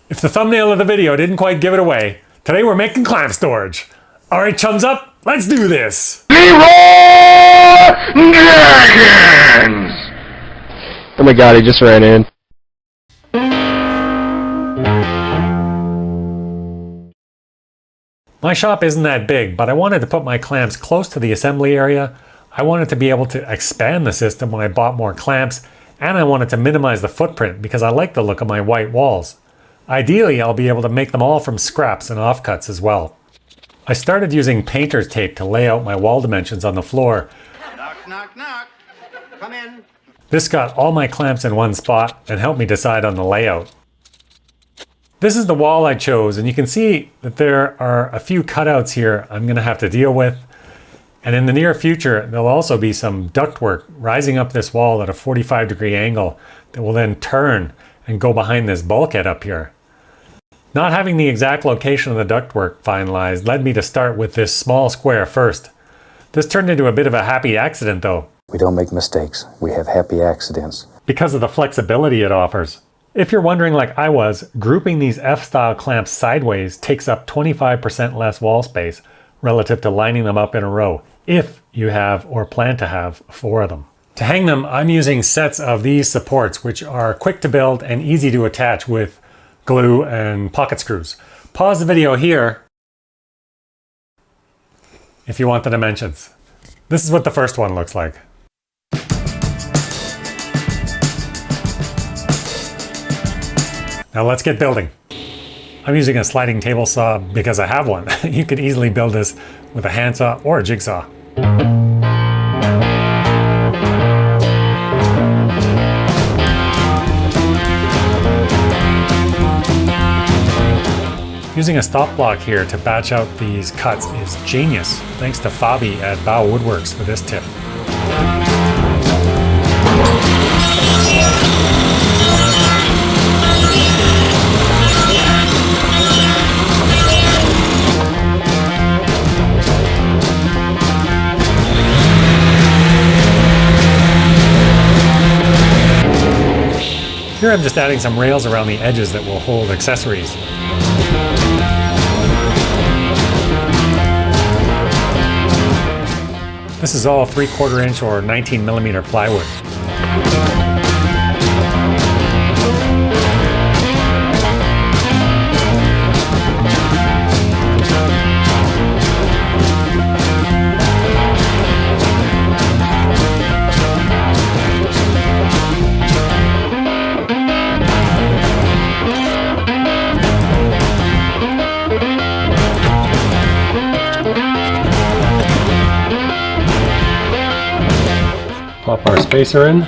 If the thumbnail of the video didn't quite give it away, today we're making clamp storage. Alright, chums up, let's do this! Leroy Dragons! Oh my god, he just ran in. My shop isn't that big, but I wanted to put my clamps close to the assembly area. I wanted to be able to expand the system when I bought more clamps, and I wanted to minimize the footprint because I like the look of my white walls. Ideally, I'll be able to make them all from scraps and offcuts as well. I started using painter's tape to lay out my wall dimensions on the floor. Knock, knock, knock. Come in. This got all my clamps in one spot and helped me decide on the layout. This is the wall I chose, and you can see that there are a few cutouts here I'm going to have to deal with. And in the near future, there'll also be some ductwork rising up this wall at a 45-degree angle that will then turn and go behind this bulkhead up here. Not having the exact location of the ductwork finalized led me to start with this small square first. This turned into a bit of a happy accident though. We don't make mistakes. We have happy accidents. Because of the flexibility it offers. If you're wondering like I was, grouping these F-style clamps sideways takes up 25% less wall space relative to lining them up in a row, if you have or plan to have 4 of them. To hang them, I'm using sets of these supports, which are quick to build and easy to attach with glue and pocket screws. Pause the video here if you want the dimensions. This is what the first one looks like. Now let's get building. I'm using a sliding table saw because I have one. You could easily build this with a handsaw or a jigsaw. Using a stop block here to batch out these cuts is genius. Thanks to Fabi at Bow Woodworks for this tip. Here I'm just adding some rails around the edges that will hold accessories. This is all 3/4 inch or 19mm plywood. Pop our spacer in.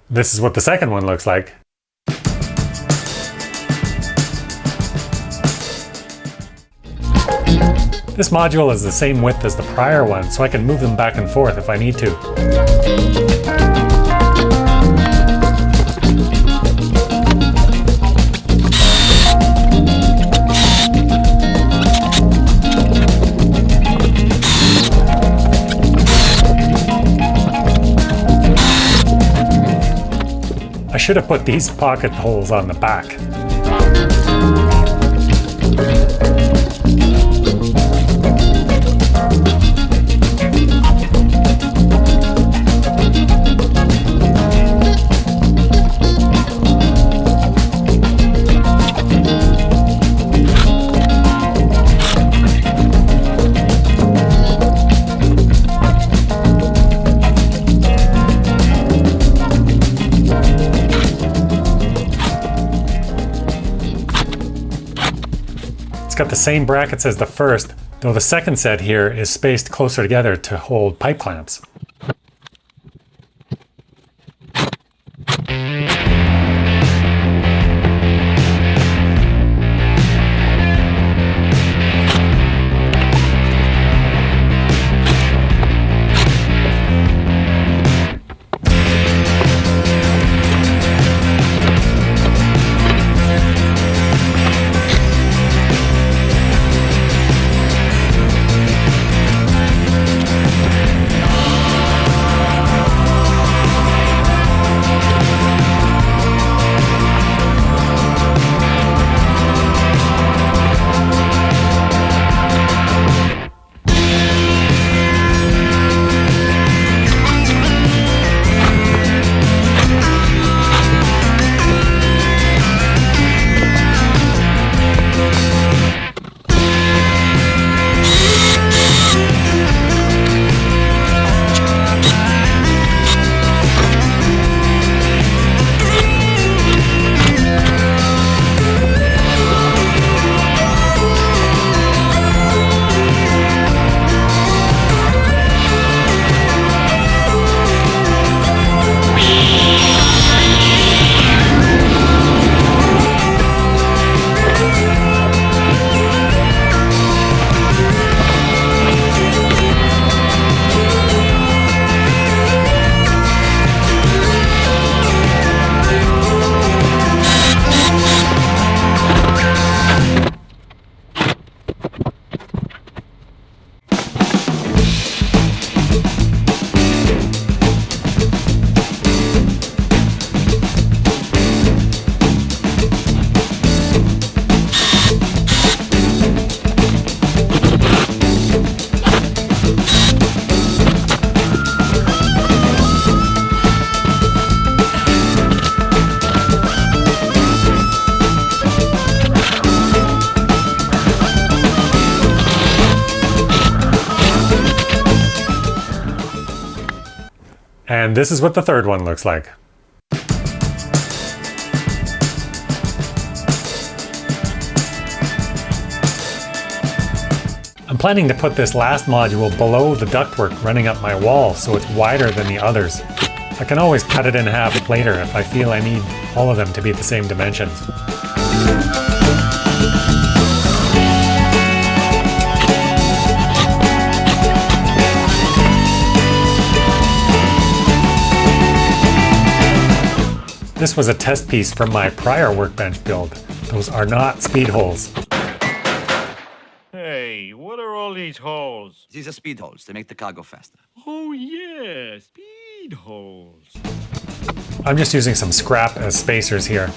This is what the second one looks like. This module is the same width as the prior one, so I can move them back and forth if I need to. I should have put these pocket holes on the back. It's got the same brackets as the first, though the second set here is spaced closer together to hold pipe clamps. And this is what the third one looks like. I'm planning to put this last module below the ductwork running up my wall so it's wider than the others. I can always cut it in half later if I feel I need all of them to be the same dimensions. This was a test piece from my prior workbench build. Those are not speed holes. Hey, what are all these holes? These are speed holes to make the car go faster. Oh yeah, speed holes. I'm just using some scrap as spacers here.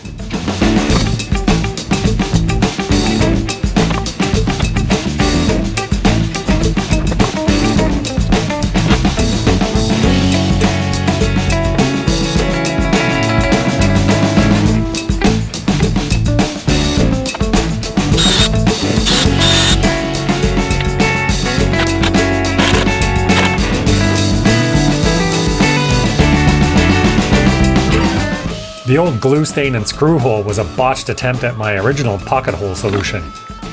The old glue stain and screw hole was a botched attempt at my original pocket hole solution,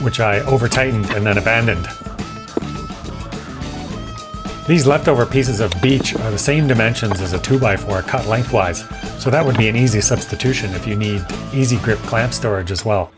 which I over-tightened and then abandoned. These leftover pieces of beech are the same dimensions as a 2x4 cut lengthwise, so that would be an easy substitution if you need easy grip clamp storage as well.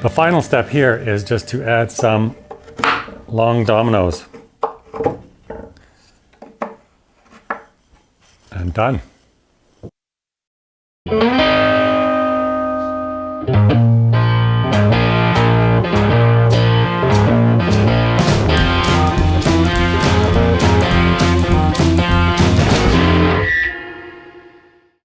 The final step here is just to add some long dominoes. And done.